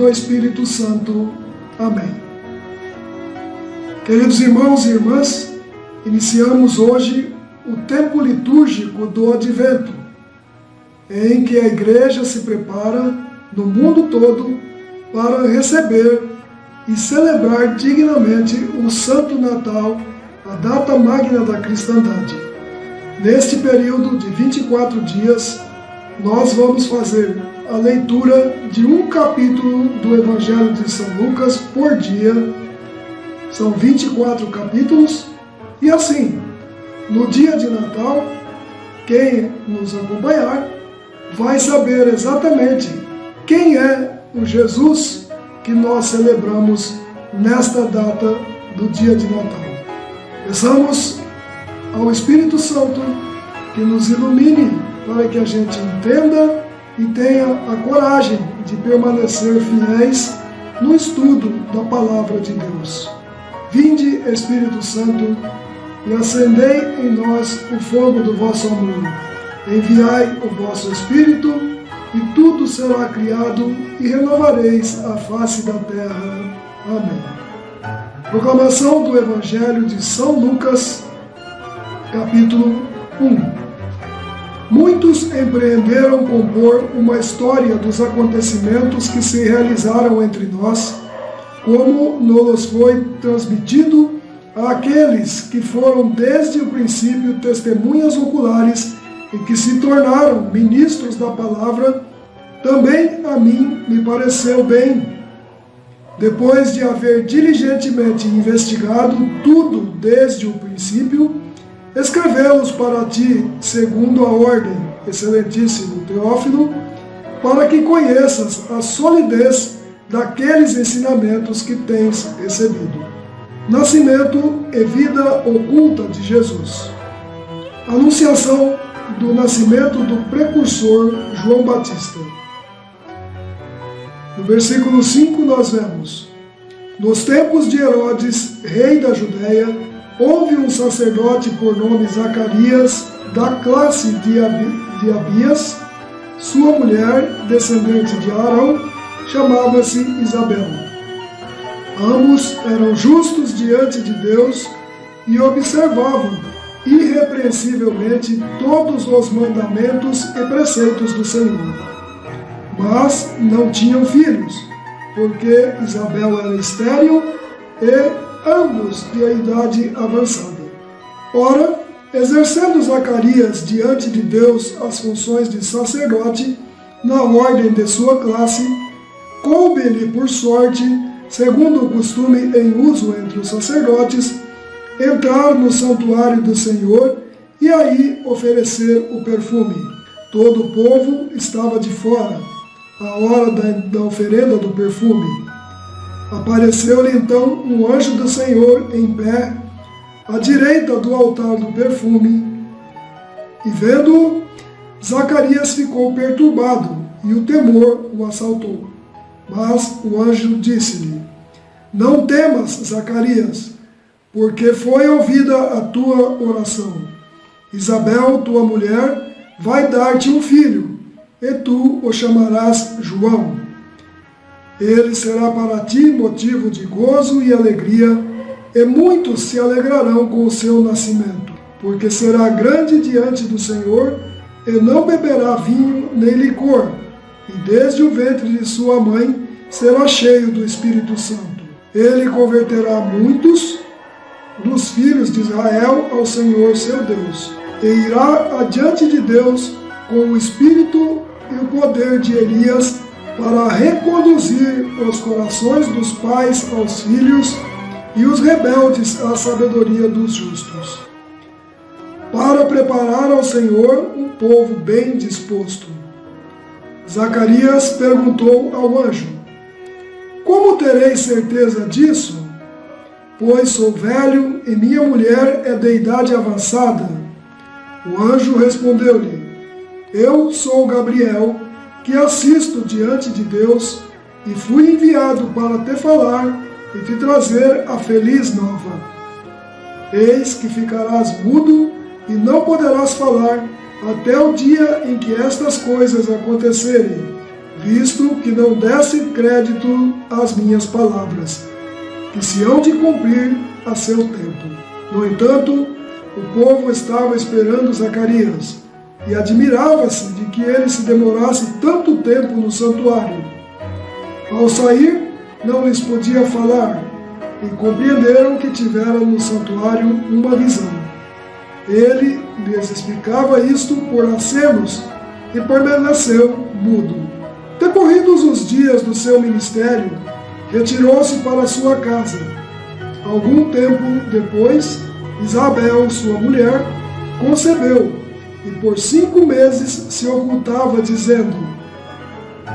do Espírito Santo. Amém. Queridos irmãos e irmãs, iniciamos hoje o tempo litúrgico do Advento, em que a Igreja se prepara no mundo todo para receber e celebrar dignamente o Santo Natal, a data magna da cristandade. Neste período de 24 dias, nós vamos fazer a leitura de um capítulo do Evangelho de São Lucas por dia. São 24 capítulos e assim, no dia de Natal, quem nos acompanhar vai saber exatamente quem é o Jesus que nós celebramos nesta data do dia de Natal. Peçamos ao Espírito Santo que nos ilumine para que a gente entenda e tenha a coragem de permanecer fiéis no estudo da Palavra de Deus. Vinde, Espírito Santo, e acendei em nós o fogo do vosso amor. Enviai o vosso Espírito, e tudo será criado, e renovareis a face da terra. Amém. Proclamação do Evangelho de São Lucas, capítulo 1. Muitos empreenderam compor uma história dos acontecimentos que se realizaram entre nós, como nos foi transmitido àqueles que foram desde o princípio testemunhas oculares e que se tornaram ministros da palavra. Também a mim me pareceu bem, depois de haver diligentemente investigado tudo desde o princípio, escrevê-los para ti, segundo a ordem, excelentíssimo Teófilo, para que conheças a solidez daqueles ensinamentos que tens recebido. Nascimento e vida oculta de Jesus. Anunciação do nascimento do precursor João Batista. No versículo 5 nós vemos: nos tempos de Herodes, rei da Judéia, houve um sacerdote por nome Zacarias, da classe de Abias. Sua mulher, descendente de Arão, chamava-se Isabel. Ambos eram justos diante de Deus e observavam irrepreensivelmente todos os mandamentos e preceitos do Senhor. Mas não tinham filhos, porque Isabel era estéril e ambos de idade avançada. Ora, exercendo Zacarias diante de Deus as funções de sacerdote, na ordem de sua classe, coube-lhe por sorte, segundo o costume em uso entre os sacerdotes, entrar no santuário do Senhor e aí oferecer o perfume. Todo o povo estava de fora, à hora da oferenda do perfume. Apareceu-lhe então um anjo do Senhor em pé, à direita do altar do perfume, e vendo-o, Zacarias ficou perturbado, e o temor o assaltou. Mas o anjo disse-lhe: não temas, Zacarias, porque foi ouvida a tua oração. Isabel, tua mulher, vai dar-te um filho, e tu o chamarás João. Ele será para ti motivo de gozo e alegria, e muitos se alegrarão com o seu nascimento, porque será grande diante do Senhor, e não beberá vinho nem licor, e desde o ventre de sua mãe será cheio do Espírito Santo. Ele converterá muitos dos filhos de Israel ao Senhor seu Deus, e irá adiante de Deus com o espírito e o poder de Elias, para reconduzir os corações dos pais aos filhos e os rebeldes à sabedoria dos justos, para preparar ao Senhor um povo bem disposto. Zacarias perguntou ao anjo: como terei certeza disso? Pois sou velho e minha mulher é de idade avançada. O anjo respondeu-lhe: eu sou Gabriel, que assisto diante de Deus, e fui enviado para te falar e te trazer a feliz nova. Eis que ficarás mudo e não poderás falar até o dia em que estas coisas acontecerem, visto que não desse crédito às minhas palavras, que se hão de cumprir a seu tempo. No entanto, o povo estava esperando Zacarias, e admirava-se de que ele se demorasse tanto tempo no santuário. Ao sair, não lhes podia falar, e compreenderam que tivera no santuário uma visão. Ele lhes explicava isto por acenos e permaneceu mudo. Decorridos os dias do seu ministério, retirou-se para sua casa. Algum tempo depois, Isabel, sua mulher, concebeu, e por 5 meses se ocultava, dizendo: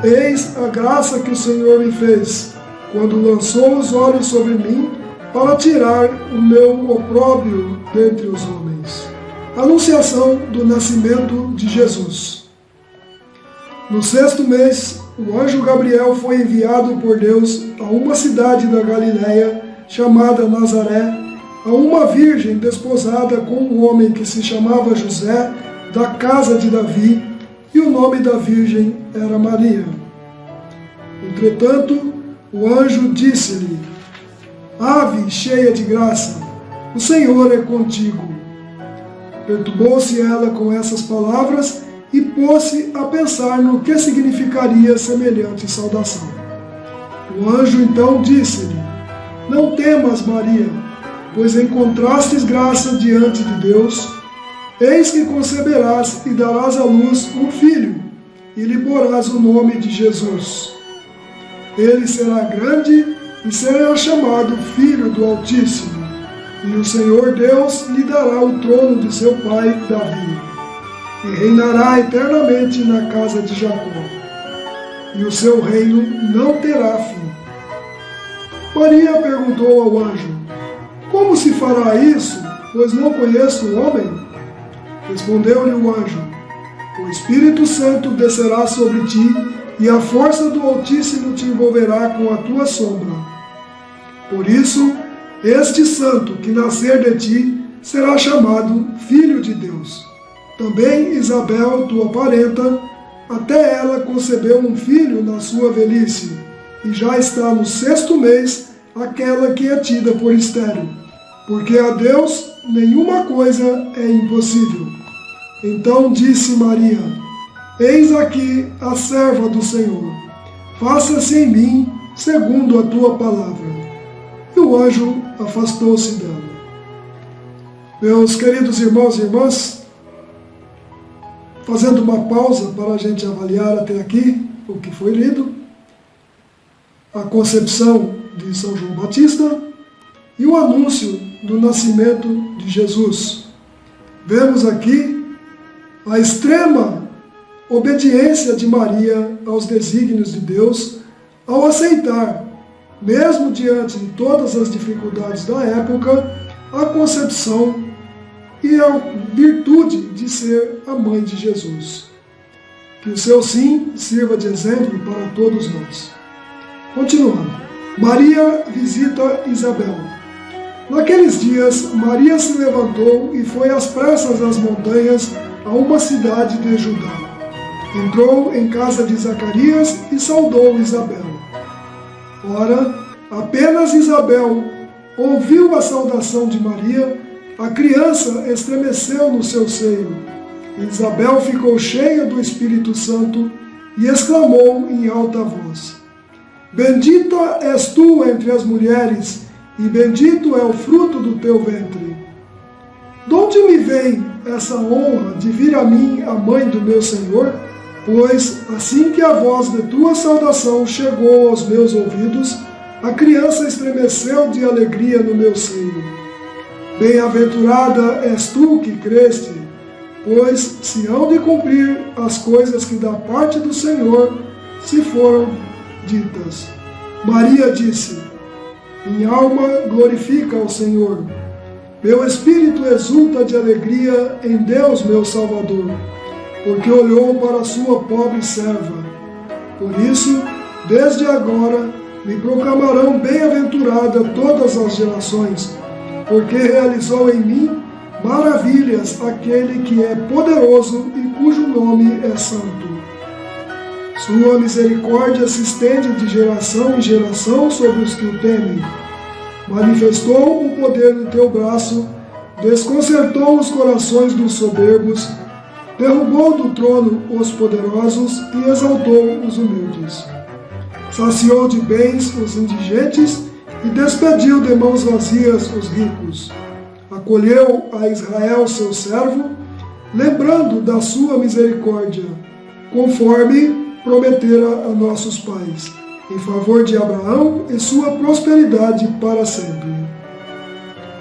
Eis a graça que o Senhor me fez, quando lançou os olhos sobre mim, para tirar o meu opróbrio dentre os homens. Anunciação do nascimento de Jesus. No 6º mês, o anjo Gabriel foi enviado por Deus a uma cidade da Galiléia, chamada Nazaré, a uma virgem desposada com um homem que se chamava José, da casa de Davi, e o nome da virgem era Maria. Entretanto, o anjo disse-lhe: Ave cheia de graça, o Senhor é contigo. Perturbou-se ela com essas palavras e pôs-se a pensar no que significaria semelhante saudação. O anjo então disse-lhe: Não temas, Maria, pois encontrastes graça diante de Deus. Eis que conceberás e darás à luz um filho, e lhe porás o nome de Jesus. Ele será grande e será chamado Filho do Altíssimo, e o Senhor Deus lhe dará o trono de seu pai Davi, e reinará eternamente na casa de Jacó, e o seu reino não terá fim. Maria perguntou ao anjo: Como se fará isso, pois não conheço o homem? Respondeu-lhe o anjo: O Espírito Santo descerá sobre ti, e a força do Altíssimo te envolverá com a tua sombra. Por isso, este santo que nascer de ti será chamado Filho de Deus. Também Isabel, tua parenta, até ela concebeu um filho na sua velhice, e já está no 6º mês aquela que é tida por estéril, porque a Deus nenhuma coisa é impossível. Então disse Maria: Eis aqui a serva do Senhor, faça-se em mim segundo a tua palavra. E o anjo afastou-se dela. Meus queridos irmãos e irmãs, fazendo uma pausa para a gente avaliar até aqui o que foi lido, a concepção de São João Batista e o anúncio do nascimento de Jesus. Vemos aqui a extrema obediência de Maria aos desígnios de Deus ao aceitar, mesmo diante de todas as dificuldades da época, a concepção e a virtude de ser a mãe de Jesus. Que o seu sim sirva de exemplo para todos nós. Continuando. Maria visita Isabel. Naqueles dias, Maria se levantou e foi às pressas às montanhas a uma cidade de Judá. Entrou em casa de Zacarias e saudou Isabel. Ora, apenas Isabel ouviu a saudação de Maria, a criança estremeceu no seu seio. Isabel ficou cheia do Espírito Santo e exclamou em alta voz: Bendita és tu entre as mulheres, e bendito é o fruto do teu ventre. De onde me vem essa honra de vir a mim a mãe do meu Senhor? Pois, assim que a voz de tua saudação chegou aos meus ouvidos, a criança estremeceu de alegria no meu seio. Bem-aventurada és tu que creste, pois se hão de cumprir as coisas que da parte do Senhor se foram ditas. Maria disse: Minha alma glorifica ao Senhor. Meu espírito exulta de alegria em Deus, meu Salvador, porque olhou para a sua pobre serva. Por isso, desde agora, me proclamarão bem-aventurada todas as gerações, porque realizou em mim maravilhas aquele que é poderoso e cujo nome é santo. Sua misericórdia se estende de geração em geração sobre os que o temem. Manifestou o poder do teu braço, desconcertou os corações dos soberbos, derrubou do trono os poderosos e exaltou os humildes. Saciou de bens os indigentes e despediu de mãos vazias os ricos. Acolheu a Israel seu servo, lembrando da sua misericórdia, conforme prometera a nossos pais, em favor de Abraão e sua prosperidade para sempre.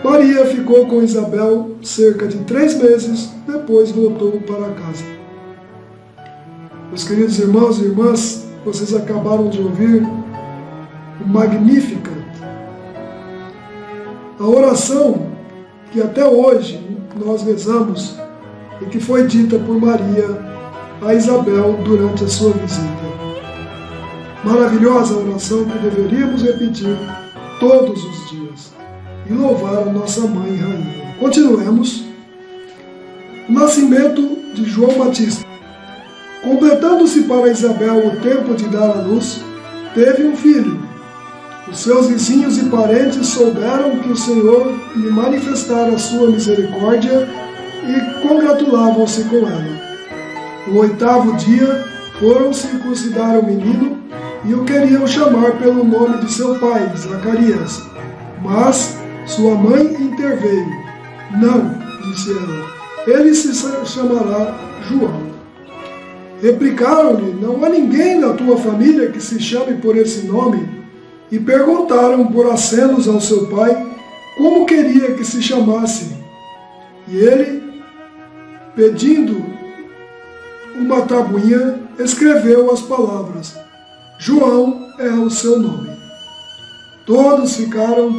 Maria ficou com Isabel cerca de 3 meses, depois voltou para casa. Meus queridos irmãos e irmãs, vocês acabaram de ouvir o Magnificat, a oração que até hoje nós rezamos e que foi dita por Maria a Isabel durante a sua visita. Maravilhosa oração que deveríamos repetir todos os dias e louvar a nossa Mãe Rainha. Continuemos. O nascimento de João Batista. Completando-se para Isabel o tempo de dar à luz, teve um filho. Os seus vizinhos e parentes souberam que o Senhor lhe manifestara a sua misericórdia e congratulavam-se com ela. No 8º dia, foram circuncidar o menino e o queriam chamar pelo nome de seu pai, Zacarias. Mas sua mãe interveio. Não, disse ela, ele se chamará João. Replicaram-lhe, não há ninguém na tua família que se chame por esse nome? E perguntaram por acenos ao seu pai como queria que se chamasse. E ele, pedindo uma tabuinha, escreveu as palavras: João é o seu nome. Todos ficaram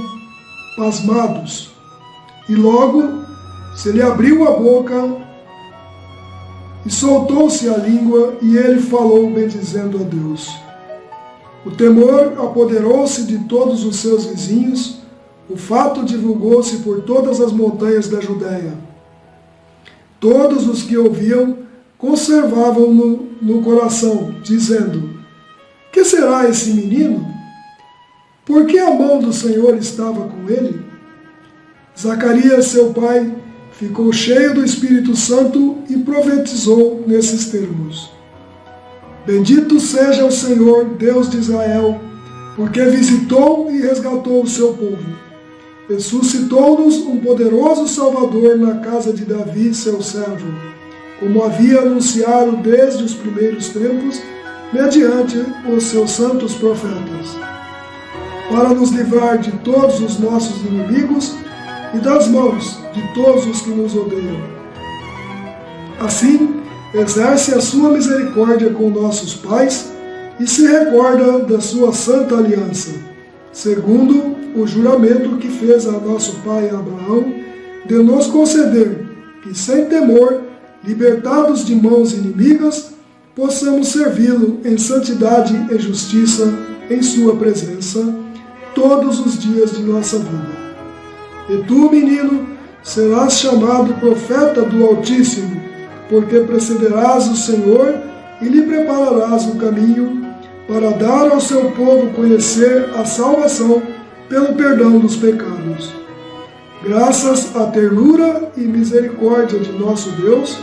pasmados, e logo se lhe abriu a boca e soltou-se a língua, e ele falou bendizendo a Deus. O temor apoderou-se de todos os seus vizinhos, o fato divulgou-se por todas as montanhas da Judéia. Todos os que ouviam conservavam-no no coração, dizendo: que será esse menino? Por que a mão do Senhor estava com ele? Zacarias, seu pai, ficou cheio do Espírito Santo e profetizou nesses termos: Bendito seja o Senhor, Deus de Israel, porque visitou e resgatou o seu povo. E suscitou-nos um poderoso Salvador na casa de Davi, seu servo, como havia anunciado desde os primeiros tempos, mediante os seus santos profetas, para nos livrar de todos os nossos inimigos e das mãos de todos os que nos odeiam. Assim, exerce a sua misericórdia com nossos pais e se recorda da sua santa aliança, segundo o juramento que fez a nosso pai Abraão, de nos conceder que, sem temor, libertados de mãos inimigas, possamos servi-lo em santidade e justiça em sua presença todos os dias de nossa vida. E tu, menino, serás chamado profeta do Altíssimo, porque precederás o Senhor e lhe prepararás o caminho para dar ao seu povo conhecer a salvação pelo perdão dos pecados. Graças à ternura e misericórdia de nosso Deus,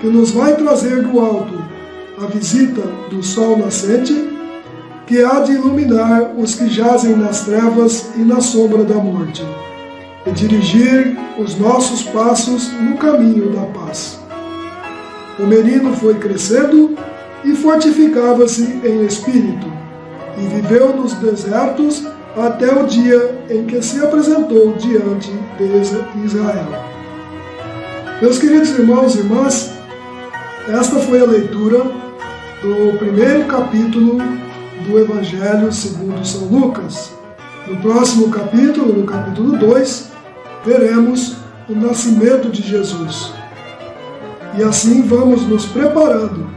que nos vai trazer do alto a visita do sol nascente, que há de iluminar os que jazem nas trevas e na sombra da morte, e dirigir os nossos passos no caminho da paz. O menino foi crescendo e fortificava-se em espírito, e viveu nos desertos até o dia em que se apresentou diante de Israel. Meus queridos irmãos e irmãs, esta foi a leitura do primeiro capítulo do Evangelho segundo São Lucas. No próximo capítulo, no capítulo 2, veremos o nascimento de Jesus. E assim vamos nos preparando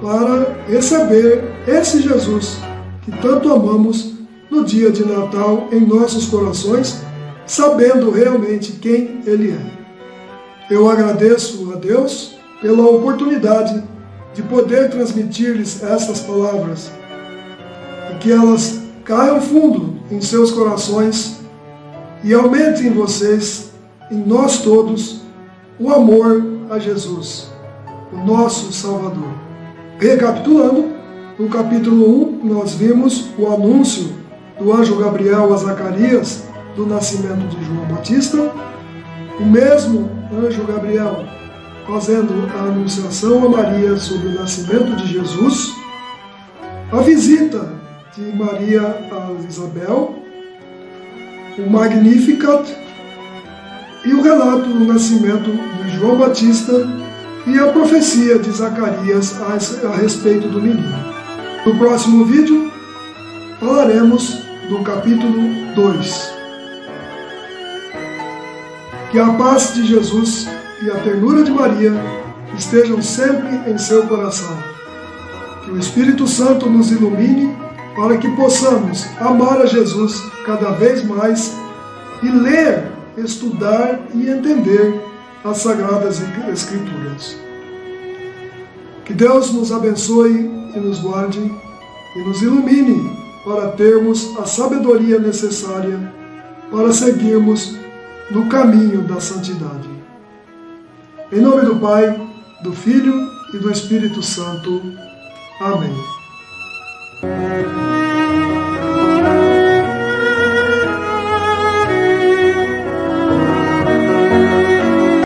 para receber esse Jesus que tanto amamos no dia de Natal em nossos corações, sabendo realmente quem Ele é. Eu agradeço a Deus pela oportunidade de poder transmitir-lhes essas palavras e que elas caiam fundo em seus corações e aumentem em vocês, em nós todos, o amor a Jesus, o nosso Salvador. Recapitulando, no capítulo 1 nós vimos o anúncio do anjo Gabriel a Zacarias do nascimento de João Batista, o mesmo anjo Gabriel fazendo a anunciação a Maria sobre o nascimento de Jesus, a visita de Maria a Isabel, o Magnificat e o relato do nascimento de João Batista e a profecia de Zacarias a respeito do menino. No próximo vídeo falaremos do capítulo 2. Que a paz de Jesus e a ternura de Maria estejam sempre em seu coração. Que o Espírito Santo nos ilumine para que possamos amar a Jesus cada vez mais e ler, estudar e entender as Sagradas Escrituras. Que Deus nos abençoe e nos guarde e nos ilumine para termos a sabedoria necessária para seguirmos no caminho da santidade. Em nome do Pai, do Filho e do Espírito Santo. Amém.